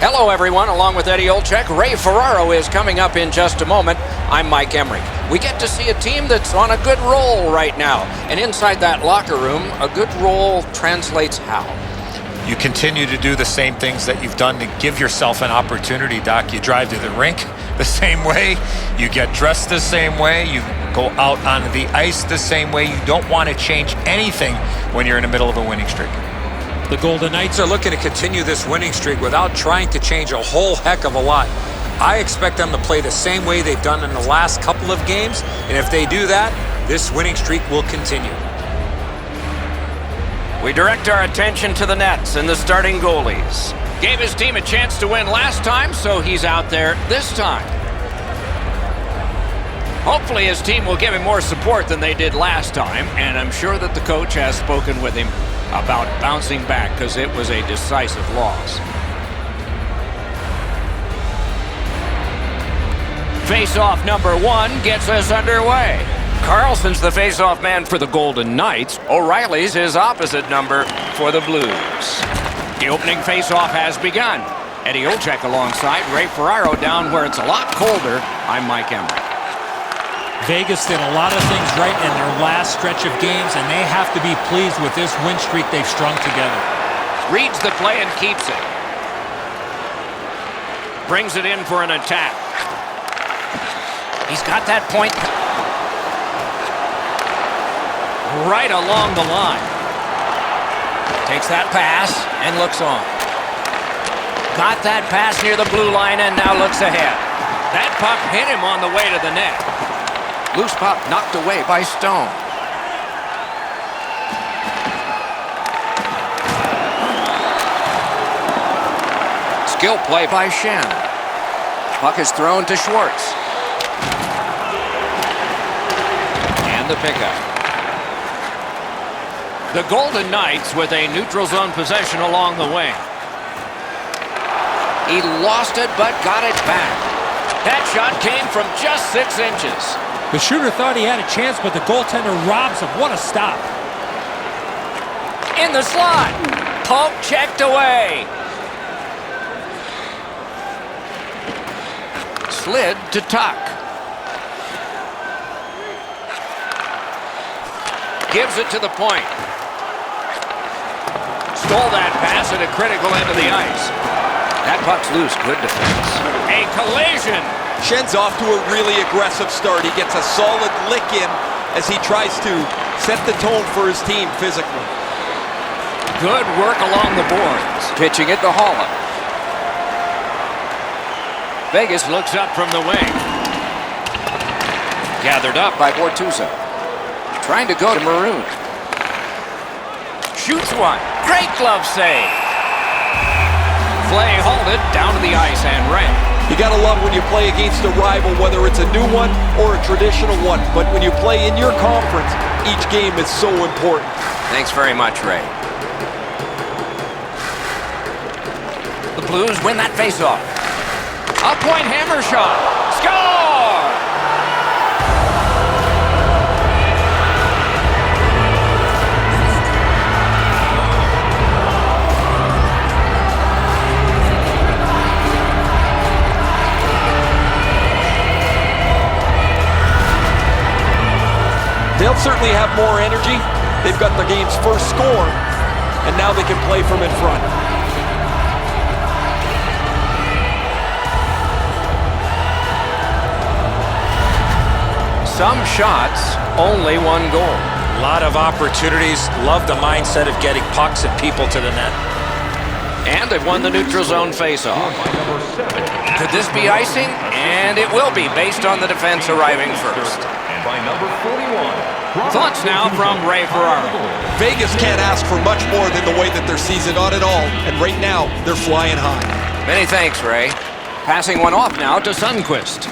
Hello, everyone. Along with Eddie Olczyk, Ray Ferraro is coming up in just a moment. I'm Mike Emmerich. We get to see a team that's on a good roll right now. And inside that locker room, a good roll translates how? You continue to do the same things that you've done to give yourself an opportunity, Doc. You drive to the rink the same way. You get dressed the same way. You go out on the ice the same way. You don't want to change anything when you're in the middle of a winning streak. The Golden Knights are looking to continue this winning streak without trying to change a whole heck of a lot. I expect them to play the same way they've done in the last couple of games, and if they do that, this winning streak will continue. We direct our attention to the Nets and the starting goalies. Gave his team a chance to win last time, so he's out there this time. Hopefully his team will give him more support than they did last time, and I'm sure that the coach has spoken with him about bouncing back because it was a decisive loss. Face-off number 1 gets us underway. Carlson's the face-off man for the Golden Knights. O'Reilly's his opposite number for the Blues. The opening face-off has begun. Eddie Olczyk alongside Ray Ferraro down where it's a lot colder. I'm Mike Emmerich. Vegas did a lot of things right in their last stretch of games, and they have to be pleased with this win streak they've strung together. Reads the play and keeps it. Brings it in for an attack. He's got that point right along the line. Takes that pass and looks on. Got that pass near the blue line and now looks ahead. That puck hit him on the way to the net. Loose puck knocked away by Stone. Skill play by Shen. Puck is thrown to Schwartz. And the pickup. The Golden Knights with a neutral zone possession along the wing. He lost it but got it back. That shot came from just 6 inches. The shooter thought he had a chance, but the goaltender robs him. What a stop. In the slot. Poke checked away. Slid to Tuck. Gives it to the point. Stole that pass at a critical end of the ice. That puck's loose. Good defense. A collision. Shen's off to a really aggressive start. He gets a solid lick in as he tries to set the tone for his team physically. Good work along the boards. Pitching it to Holland. Vegas looks up from the wing. Gathered up by Bortuzzo. Trying to go to Maroon. Shoots one. Great glove save. Play halted down to the ice and Ray. You gotta love when you play against a rival, whether it's a new one or a traditional one. But when you play in your conference, each game is so important. Thanks very much, Ray. The Blues win that faceoff. A point hammer shot. Score! They'll certainly have more energy. They've got the game's first score, and now they can play from in front. Some shots, only one goal. A lot of opportunities. Love the mindset of getting pucks and people to the net. And they've won the neutral zone faceoff. Could this be icing? And it will be, based on the defense arriving first. By number 41. Thoughts now from Ray Ferraro. Vegas can't ask for much more than the way that their season on it all, and right now they're flying high. Many thanks, Ray. Passing one off now to Sundqvist.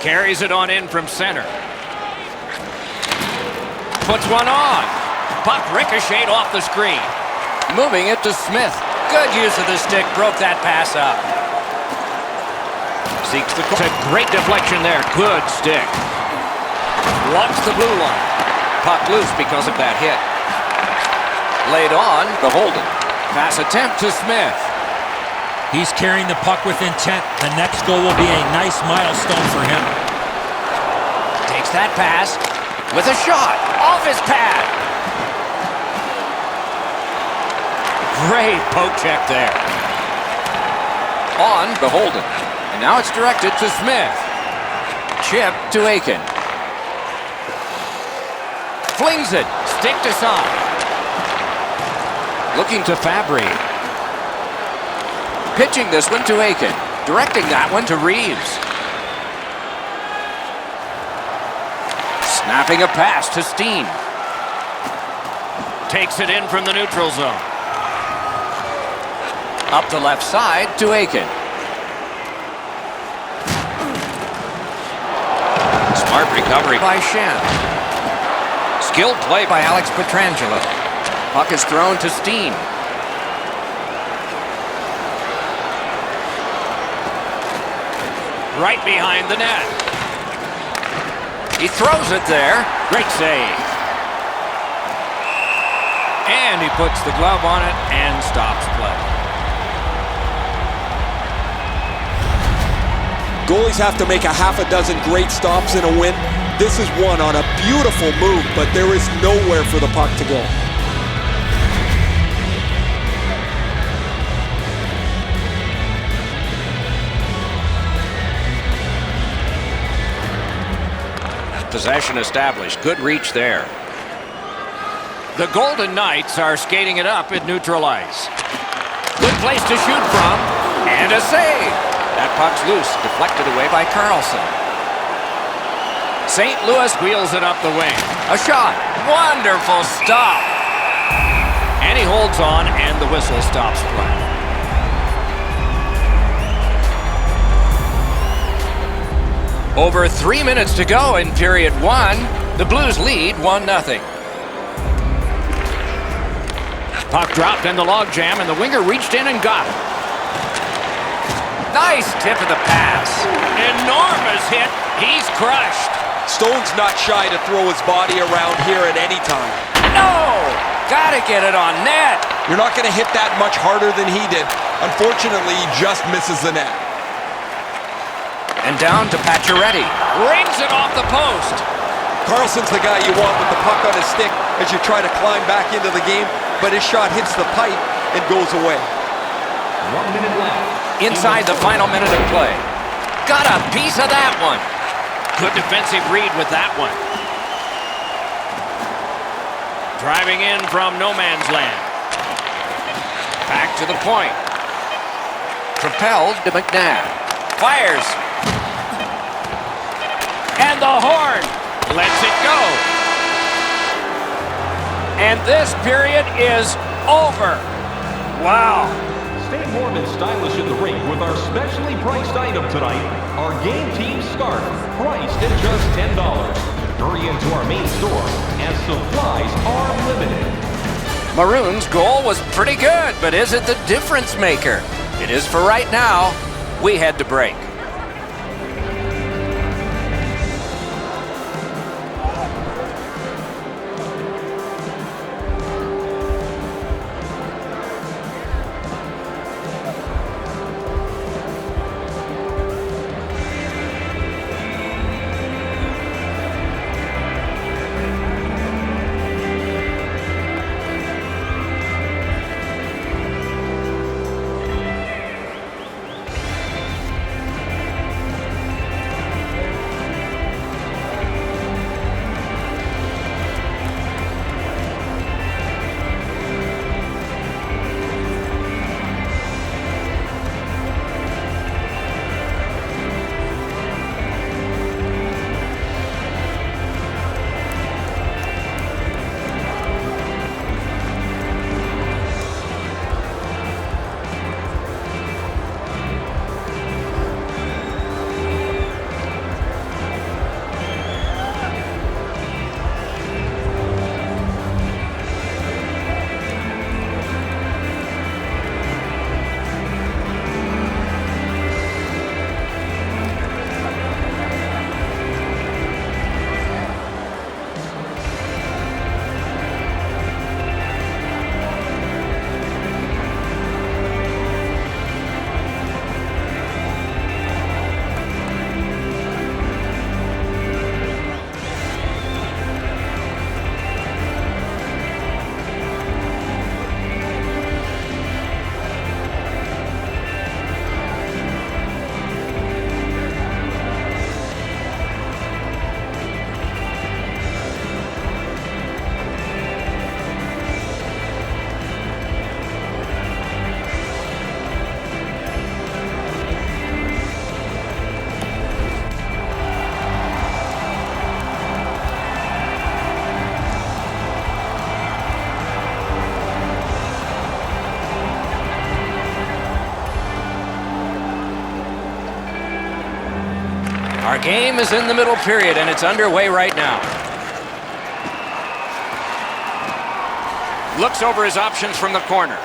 Carries it on in from center. Puts one on. Puck ricocheted off the screen. Moving it to Smith. Good use of the stick. Broke that pass up. Seeks the great deflection there. Good stick. Walks the blue line. Puck loose because of that hit. Laid on the holding. Pass attempt to Smith. He's carrying the puck with intent. The next goal will be a nice milestone for him. Takes that pass with a shot off his pad. Great poke check there. On Beholden. And now it's directed to Smith. Chip to Aiken. Flings it. Stick to side. Looking to Fabry. Pitching this one to Aiken. Directing that one to Reeves. Snapping a pass to Steen. Takes it in from the neutral zone. Up the left side to Aiken. Smart recovery by Shen. Skilled play by Alex Pietrangelo. Puck is thrown to Steen. Right behind the net. He throws it there. Great save. And he puts the glove on it and stops play. Goalies have to make a half a dozen great stops in a win. This is one on a beautiful move, but there is nowhere for the puck to go. Possession established. Good reach there. The Golden Knights are skating it up at neutral ice. Good place to shoot from. And a save. That puck's loose. Deflected away by Carlson. St. Louis wheels it up the wing. A shot. Wonderful stop. And he holds on, and the whistle stops play. Over 3 minutes to go in period one. The Blues lead 1-0. Puck dropped in the logjam, and the winger reached in and got it. Nice tip of the pass. Enormous hit. He's crushed. Stone's not shy to throw his body around here at any time. No! Gotta get it on net. You're not going to hit that much harder than he did. Unfortunately, he just misses the net. And down to Pacioretty. Rings it off the post. Carlson's the guy you want with the puck on his stick as you try to climb back into the game, but his shot hits the pipe and goes away. 1 minute left. Inside the final minute of play. Got a piece of that one. Good defensive read with that one. Driving in from no man's land. Back to the point. Propelled to McNabb. Fires. And the horn lets it go. And this period is over. Wow. Stay warm and stylish in the rink with our specially priced item tonight, our Game Team Scarf, priced at just $10. Hurry into our main store as supplies are limited. Maroon's goal was pretty good, but is it the difference maker? It is for right now. We head to break. Game is in the middle period, and it's underway right now. Looks over his options from the corner.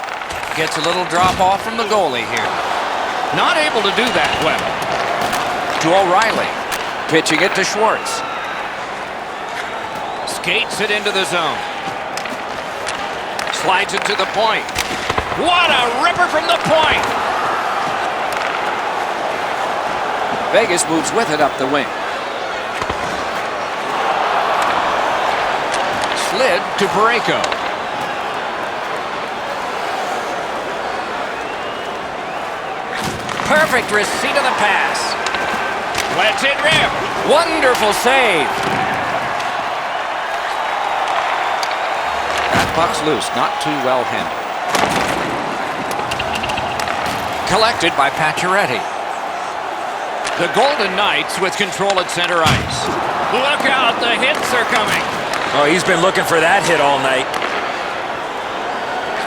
Gets a little drop off from the goalie here. Not able to do that well. To O'Reilly. Pitching it to Schwartz. Skates it into the zone. Slides it to the point. What a ripper from the point! Vegas moves with it up the wing. Slid to Parayko. Perfect receipt of the pass. Lets it rip. Wonderful save. That puck's loose, not too well handled. Collected by Pacioretty. The Golden Knights with control at center ice. Look out, the hits are coming. Oh, he's been looking for that hit all night.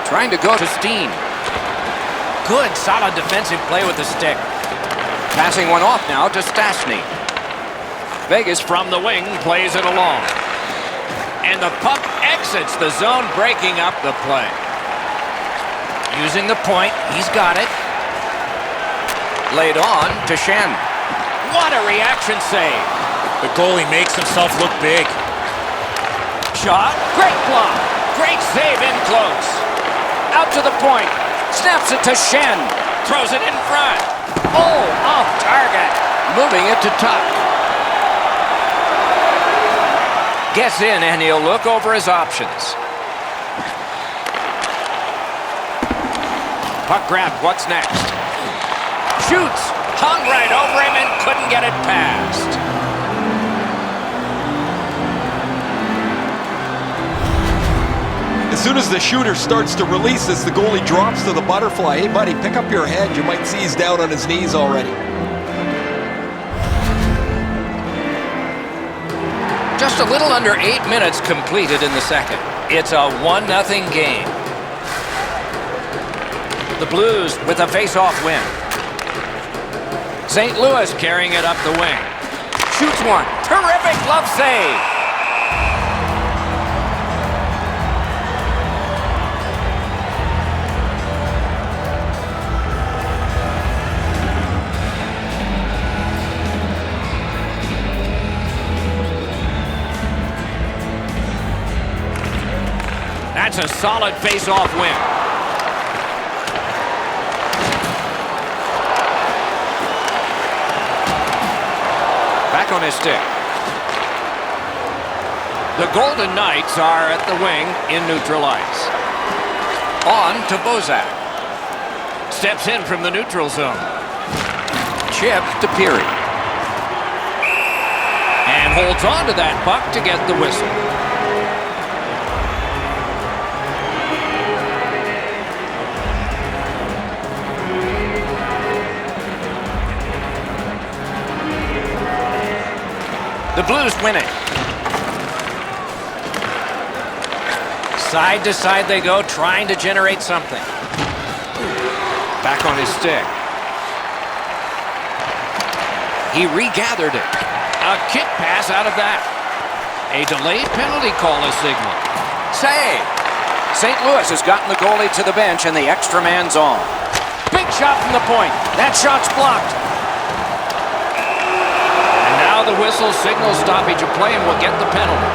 Trying to go to Steen. Good, solid defensive play with the stick. Passing one off now to Stastny. Vegas from the wing plays it along. And the puck exits the zone, breaking up the play. Using the point, he's got it. Laid on to Shen. What a reaction save. The goalie makes himself look big. Shot, great block. Great save in close. Out to the point. Snaps it to Shen. Throws it in front. Oh, off target. Moving it to Tuck. Gets in and he'll look over his options. Puck grabbed. What's next? Shoots. Hung right over him and couldn't get it past. As soon as the shooter starts to release this, the goalie drops to the butterfly. Hey, buddy, pick up your head. You might see he's down on his knees already. Just a little under 8 minutes completed in the second. It's a 1-0 game. The Blues with a face-off win. St. Louis carrying it up the wing. Shoots one. Terrific glove save. That's a solid face-off win. Back on his stick. The Golden Knights are at the wing in neutral ice. On to Bozak. Steps in from the neutral zone. Chip to Peary. And holds on to that puck to get the whistle. The Blues win it. Side to side they go, trying to generate something. Back on his stick. He regathered it. A kick pass out of that. A delayed penalty call is signaled. Save. St. Louis has gotten the goalie to the bench and the extra man's on. Big shot from the point. That shot's blocked. The whistle signals stoppage of play and will get the penalty.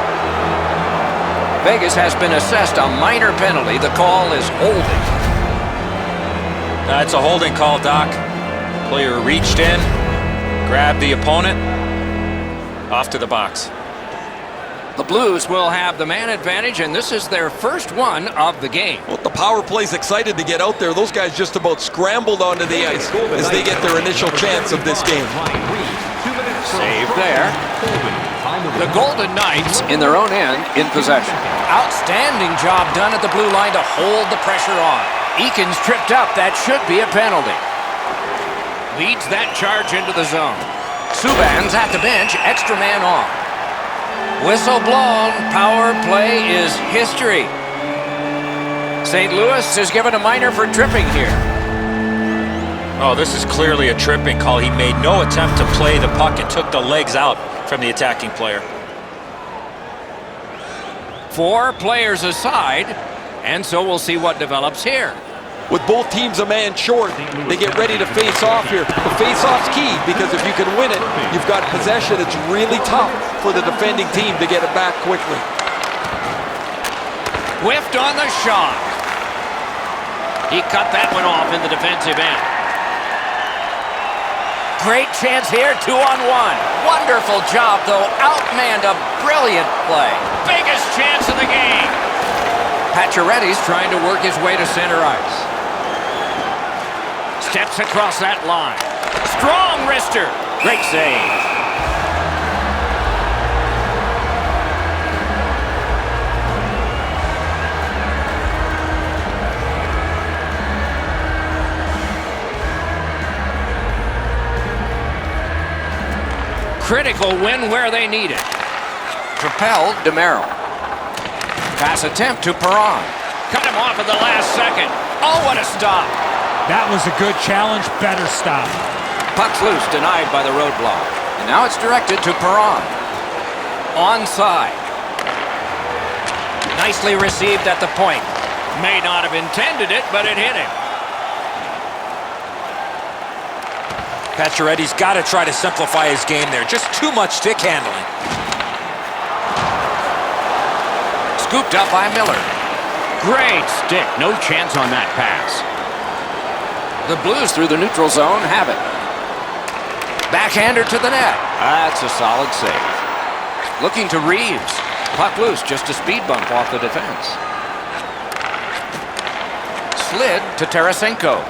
Vegas has been assessed a minor penalty. The call is holding. That's a holding call, Doc. Player reached in, grabbed the opponent, off to the box. The Blues will have the man advantage, and this is their first one of the game. Well, the power play's excited to get out there. Those guys just about scrambled onto the ice as they get their initial chance of this game. Save there. The Golden Knights in their own end in possession. Outstanding job done at the blue line to hold the pressure on. Eakin's tripped up. That should be a penalty. Leads that charge into the zone. Subban's at the bench. Extra man on. Whistle blown. Power play is history. St. Louis is given a minor for tripping here. Oh, this is clearly a tripping call. He made no attempt to play the puck and took the legs out from the attacking player. 4 players aside, and so we'll see what develops here. With both teams a man short, they get ready to face off here. The face-off's key because if you can win it, you've got possession. It's really tough for the defending team to get it back quickly. Whiffed on the shot. He cut that one off in the defensive end. Great chance here, 2-on-1. Wonderful job, though. Outmanned a brilliant play. Biggest chance of the game. Pacioretty's trying to work his way to center ice. Steps across that line. Strong wrister. Great save. Critical win where they need it. Propelled DeMero. Pass attempt to Perron. Cut him off at the last second. Oh, what a stop. That was a good challenge, better stop. Puck's loose, denied by the roadblock. And now it's directed to Perron. Onside. Nicely received at the point. May not have intended it, but it hit him. Pacioretty's got to try to simplify his game there. Just too much stick handling. Scooped up by Miller. Great stick. No chance on that pass. The Blues through the neutral zone have it. Backhander to the net. That's a solid save. Looking to Reeves. Puck loose, just a speed bump off the defense. Slid to Tarasenko.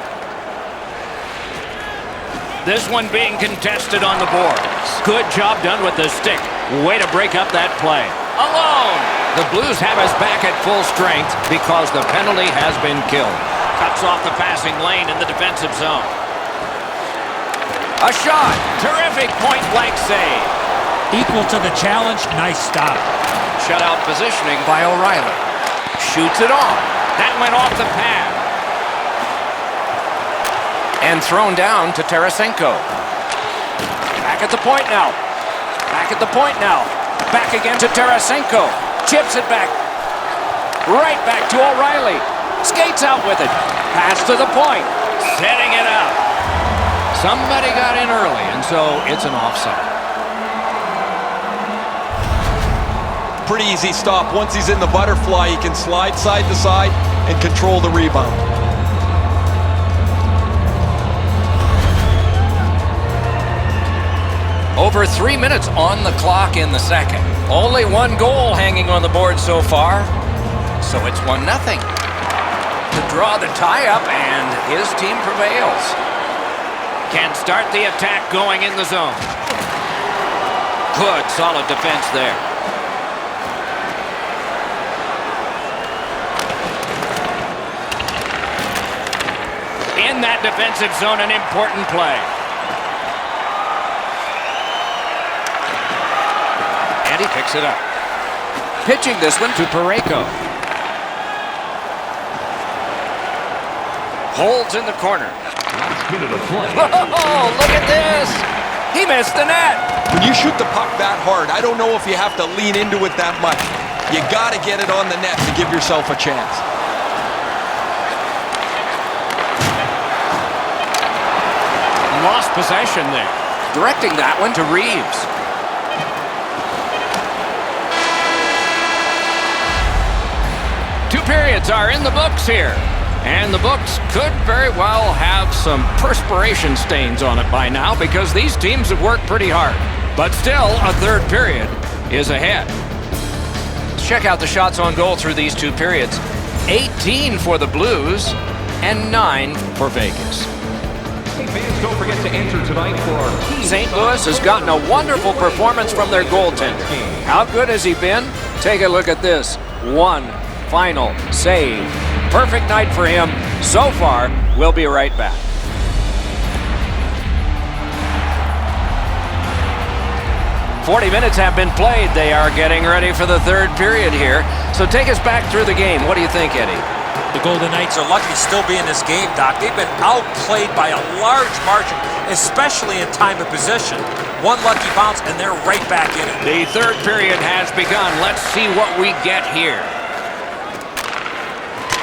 This one being contested on the boards. Good job done with the stick. Way to break up that play. Alone. The Blues have us back at full strength because the penalty has been killed. Cuts off the passing lane in the defensive zone. A shot. Terrific point-blank save. Equal to the challenge. Nice stop. Shutout positioning by O'Reilly. Shoots it on. That went off the pad. And thrown down to Tarasenko. Back at the point now. Back at the point now. Back again to Tarasenko. Chips it back. Right back to O'Reilly. Skates out with it. Pass to the point. Setting it up. Somebody got in early, and so it's an offside. Pretty easy stop. Once he's in the butterfly, he can slide side to side and control the rebound. Over 3 minutes on the clock in the second. Only 1 goal hanging on the board so far. So it's 1-0. To draw the tie-up, and his team prevails. Can start the attack going in the zone. Good, solid defense there. In that defensive zone, an important play. And he picks it up. Pitching this one to Parayko. Holds in the corner. Oh, look at this! He missed the net! When you shoot the puck that hard, I don't know if you have to lean into it that much. You got to get it on the net to give yourself a chance. Lost possession there. Directing that one to Reeves. Two periods are in the books here. And the books could very well have some perspiration stains on it by now because these teams have worked pretty hard. But still, a third period is ahead. Let's check out the shots on goal through these two periods. 18 for the Blues and 9 for Vegas. Hey fans, don't forget to enter tonight for our team. St. Louis has gotten a wonderful performance from their goaltender. How good has he been? Take a look at this. One final save. Perfect night for him so far. We'll be right back. "40 minutes have been played. They are getting ready for the third period here. So take us back through the game. What do you think, Eddie? The Golden Knights Are lucky to still be in this game, Doc. They've been outplayed by a large margin, especially in time of possession. One lucky bounce, and they're right back in it. The third period has begun. Let's see what we get here.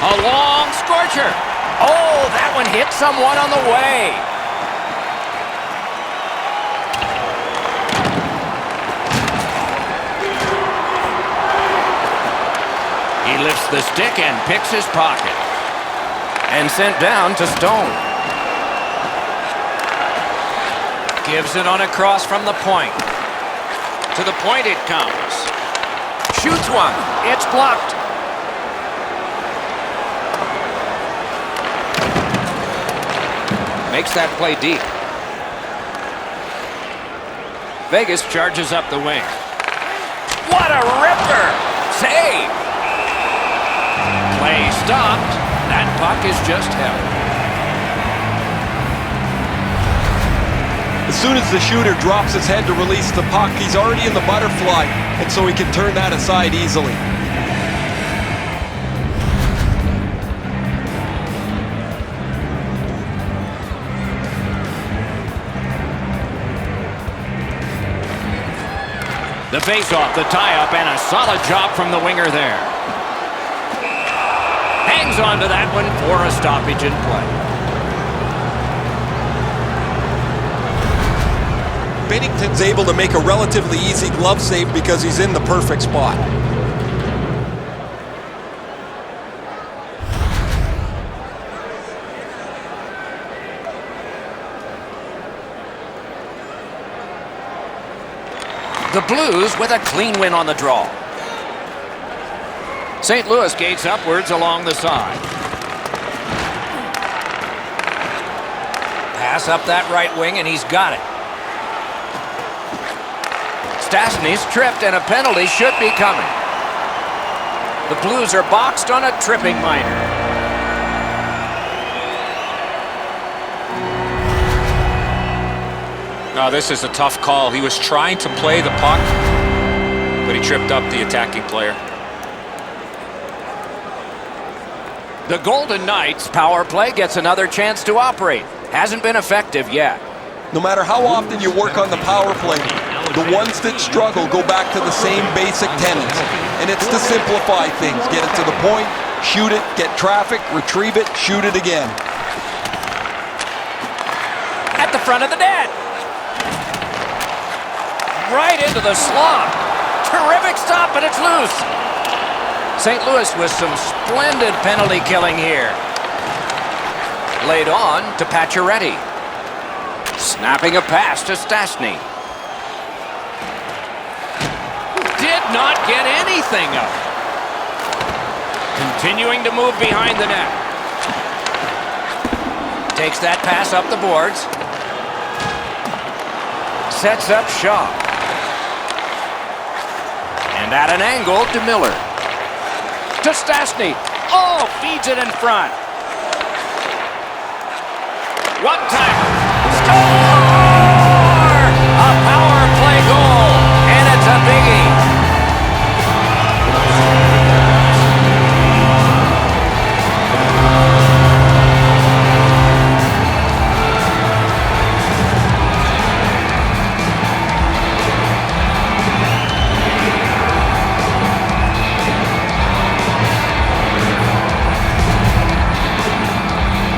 A long scorcher. Oh, that one hit someone on the way. He lifts the stick and picks his pocket. And sent down to Stone. Gives it on a cross from the point. To the point it comes. Shoots one. It's blocked. Makes that play deep. Vegas charges up the wing. What a ripper! Save! Play stopped. That puck is just held. As soon as the shooter drops his head to release the puck, he's already in the butterfly, and so he can turn that aside easily. The face-off, the tie-up, and a solid job from the winger there. Hangs on to that one for a stoppage in play. Binnington's able to make a relatively easy glove save because he's in the perfect spot. The Blues with a clean win on the draw. St. Louis gates upwards along the side. Pass up that right wing, and he's got it. Stastny's tripped, and a penalty should be coming. The Blues are boxed on a tripping minor. No, this is a tough call. He was trying to play the puck, but he tripped up the attacking player. The Golden Knights power play gets another chance to operate. Hasn't been effective yet. No matter how often you work on the power play, the ones that struggle go back to the same basic tenets. And it's to simplify things. Get it to the point, shoot it, get traffic, retrieve it, shoot it again. At the front of the net. Right into the slot. Terrific stop, but it's loose. St. Louis with some splendid penalty killing here. Laid on to Pacioretty. Snapping a pass to Stastny. Did not get anything up. Continuing to move behind the net. Takes that pass up the boards. Sets up Shaw. And at an angle to Miller. To Stastny. Oh, feeds it in front. One-timer. Score! A power play goal. And it's a biggie.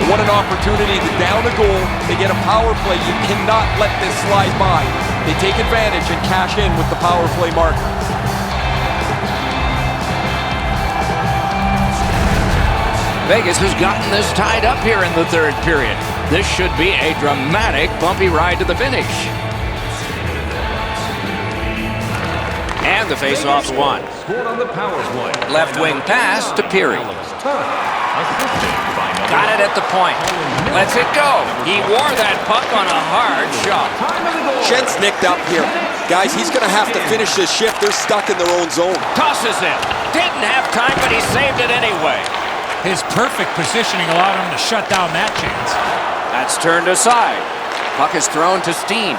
What an opportunity to down a goal. They get a power play. You cannot let this slide by. They take advantage and cash in with the power play marker. Vegas has gotten this tied up here in the third period. This should be a dramatic, bumpy ride to the finish. And the face-off's won. Scored on the power play. Left wing pass to Peary. Got it at the point. Lets it go. He wore that puck on a hard shot. Schen's nicked up here. Guys, he's going to have to finish this shift. They're stuck in their own zone. Tosses it. Didn't have time, but he saved it anyway. His perfect positioning allowed him to shut down that chance. That's turned aside. Puck is thrown to Steen.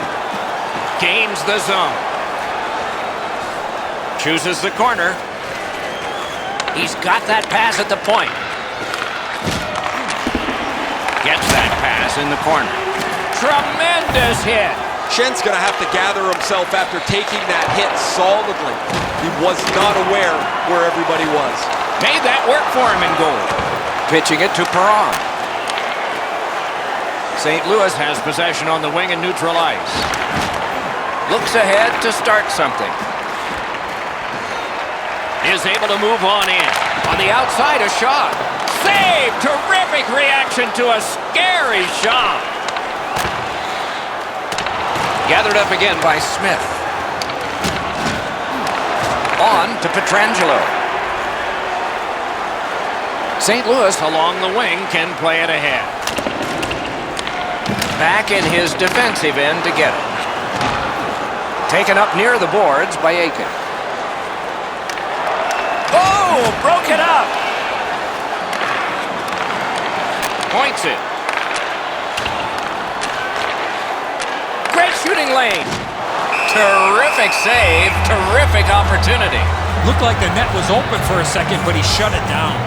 Gains the zone. Chooses the corner. He's got that pass at the point. Gets that pass in the corner. Tremendous hit. Schen's going to have to gather himself after taking that hit solidly. He was not aware where everybody was. Made that work for him in goal. Pitching it to Perron. St. Louis has possession on the wing and neutral ice. Looks ahead to start something. Is able to move on in. On the outside, a shot. Save! Terrific reaction to a scary shot. Gathered up again by Smith. On to Pietrangelo. St. Louis along the wing can play it ahead. Back in his defensive end to get it. Taken up near the boards by Aiken. Oh, broke it up. Points it. Great shooting lane. Terrific save. Terrific opportunity. Looked like the net was open for a second, but he shut it down.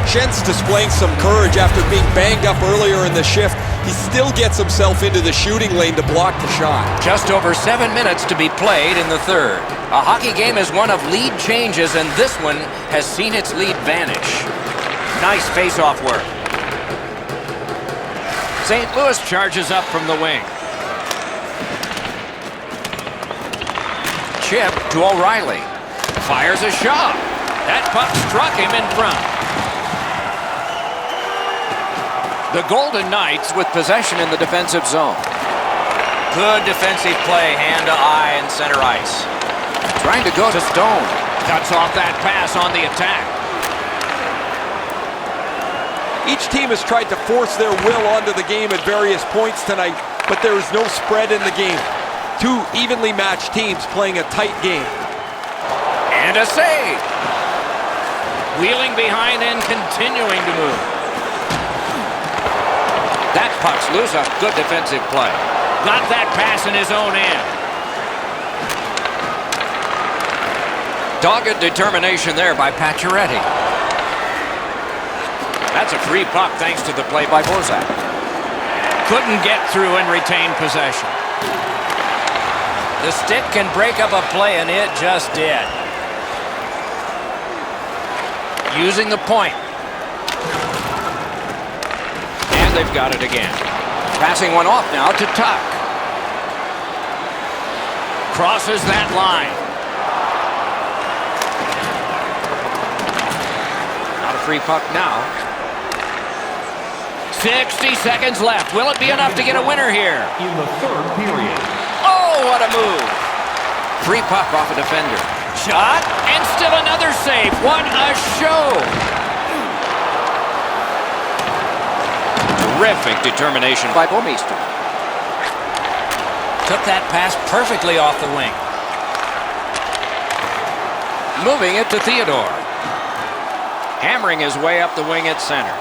Schen's displaying some courage after being banged up earlier in the shift. He still gets himself into the shooting lane to block the shot. Just over 7 minutes to be played in the third. A hockey game is one of lead changes, and this one has seen its lead vanish. Nice face-off work. St. Louis charges up from the wing. Chip to O'Reilly. Fires a shot. That puck struck him in front. The Golden Knights with possession in the defensive zone. Good defensive play, hand to eye and center ice. Trying to go to Stone. Cuts off that pass on the attack. Each team has tried to force their will onto the game at various points tonight, but there is no spread in the game. Two evenly matched teams playing a tight game. And a save. Wheeling behind and continuing to move. That puck's loose. A good defensive play. Got that pass in his own end. Dogged determination there by Pacioretty. That's a free puck thanks to the play by Bozak. Couldn't get through and retain possession. The stick can break up a play, and it just did. Using the point. And they've got it again. Passing one off now to Tuck. Crosses that line. Not a free puck now. 60 seconds left. Will it be enough to get a winner here? In the third period. Oh, what a move. Free puck off a defender. Shot, and still another save. What a show. Terrific determination by Bouwmeester. Took that pass perfectly off the wing. Moving it to Theodore. Hammering his way up the wing at center.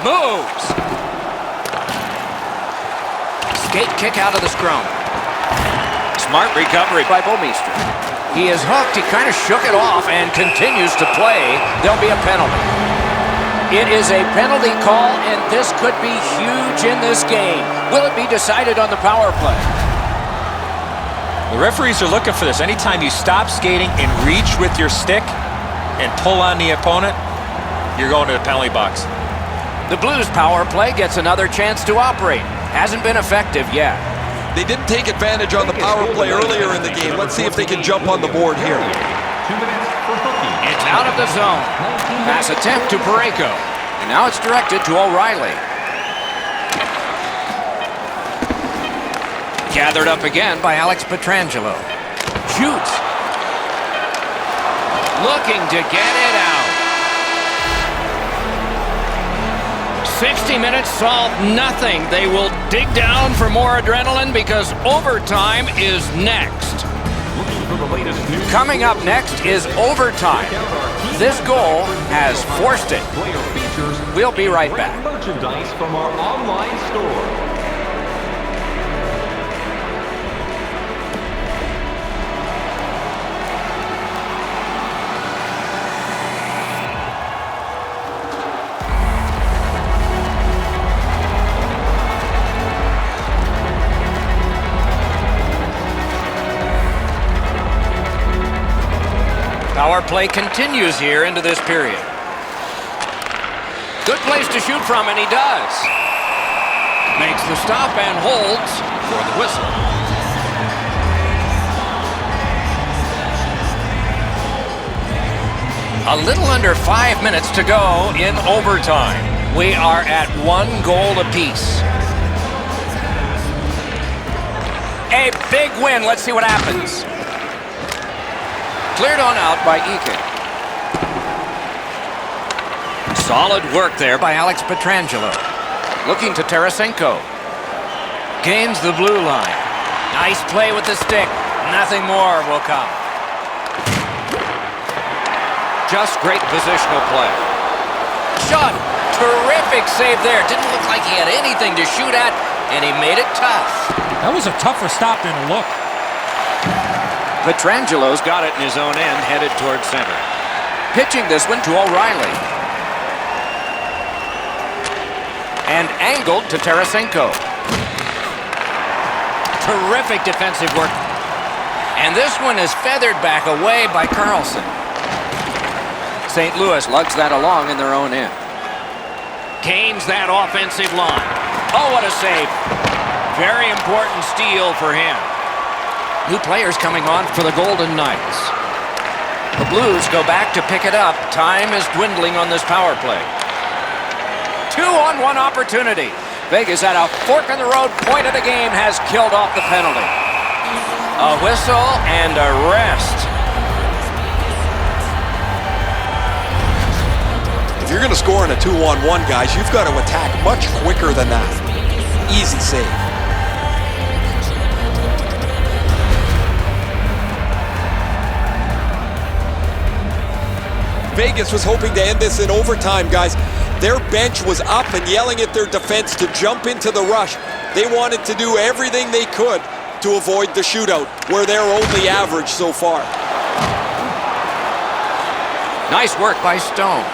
Moves. Skate kick out of the scrum. Smart recovery by Bouwmeester. He is hooked. He kind of shook it off and continues to play. There'll be a penalty. It is a penalty call, and this could be huge in this game. Will it be decided on the power play? The referees are looking for this. Anytime you stop skating and reach with your stick and pull on the opponent, you're going to the penalty box. The Blues power play gets another chance to operate. Hasn't been effective yet. They didn't take advantage on the power play earlier in the game. Let's see if they can jump on the board here. 2 minutes for hooking. It's out of the zone. Pass attempt to Parayko. And now it's directed to O'Reilly. Gathered up again by Alex Pietrangelo. Shoots. Looking to get it out. 60 minutes solved nothing. They will dig down for more adrenaline because overtime is next. Looking for the latest news. Coming up next is overtime. This goal has forced it. Player features. We'll be right back. Merchandise from our online store. Power play continues here into this period. Good place to shoot from, and he does. Makes the stop and holds for the whistle. A little under 5 minutes to go in overtime. We are at 1 goal apiece. A big win. Let's see what happens. Cleared on out by Eakin. Solid work there by Alex Pietrangelo. Looking to Tarasenko. Gains the blue line. Nice play with the stick. Nothing more will come. Just great positional play. Shot. Terrific save there. Didn't look like he had anything to shoot at, and he made it tough. That was a tougher stop than a look. Pietrangelo's got it in his own end, headed towards center. Pitching this one to O'Reilly. And angled to Tarasenko. Terrific defensive work. And this one is feathered back away by Carlson. St. Louis lugs that along in their own end. Gains that offensive line. Oh, what a save. Very important steal for him. New players coming on for the Golden Knights. The Blues go back to pick it up. Time is dwindling on this power play. 2-on-1 opportunity. Vegas at a fork-in-the-road point of the game has killed off the penalty. A whistle and a rest. If you're going to score in a 2-on-1, guys, you've got to attack much quicker than that. Easy save. Vegas was hoping to end this in overtime, guys. Their bench was up and yelling at their defense to jump into the rush. They wanted to do everything they could to avoid the shootout, where they're only average so far. Nice work by Stone.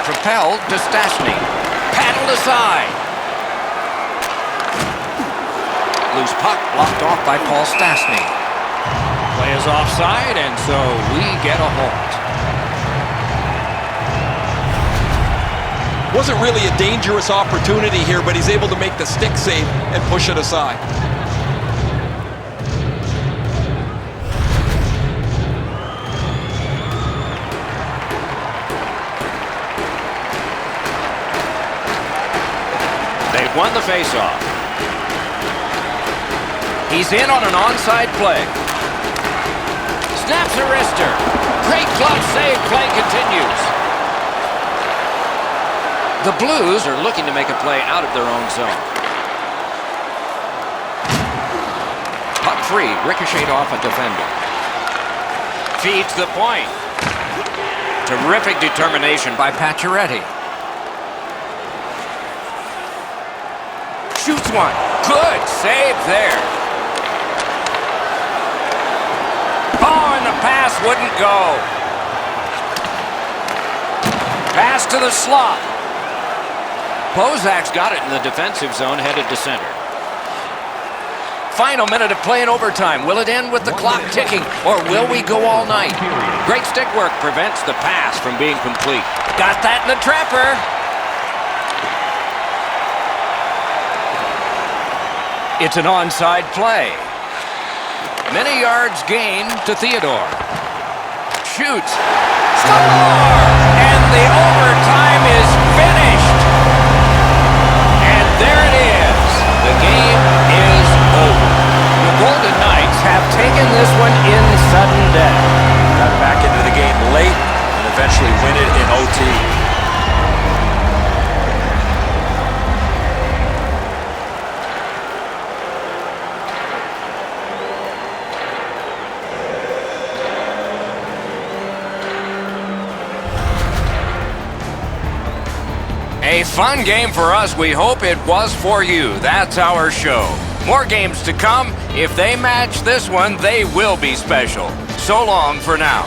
Propelled to Stastny. Paddled aside. Loose puck blocked off by Paul Stastny. Play is offside, and so we get a halt. Wasn't really a dangerous opportunity here, but he's able to make the stick save and push it aside. They've won the faceoff. He's in on an onside play. Snaps a wrister. Great glove save. Play continues. The Blues are looking to make a play out of their own zone. Puck free. Ricocheted off a defender. Feeds the point. Terrific determination by Pacioretty. Shoots one. Good save there. Oh, and the pass wouldn't go. Pass to the slot. Bozak's got it in the defensive zone, headed to center. Final minute of play in overtime. Will it end with the clock ticking, or will we go all night? Great stick work prevents the pass from being complete. Got that in the trapper. It's an onside play. Many yards gained to Theodore. Shoots. Score! And the overtime is finished. And there it is. The game is over. The Golden Knights have taken this one in sudden death. Got back into the game late and eventually win it in OT. A fun game for us. We hope it was for you. That's our show. More games to come. If they match this one, they will be special. So long for now.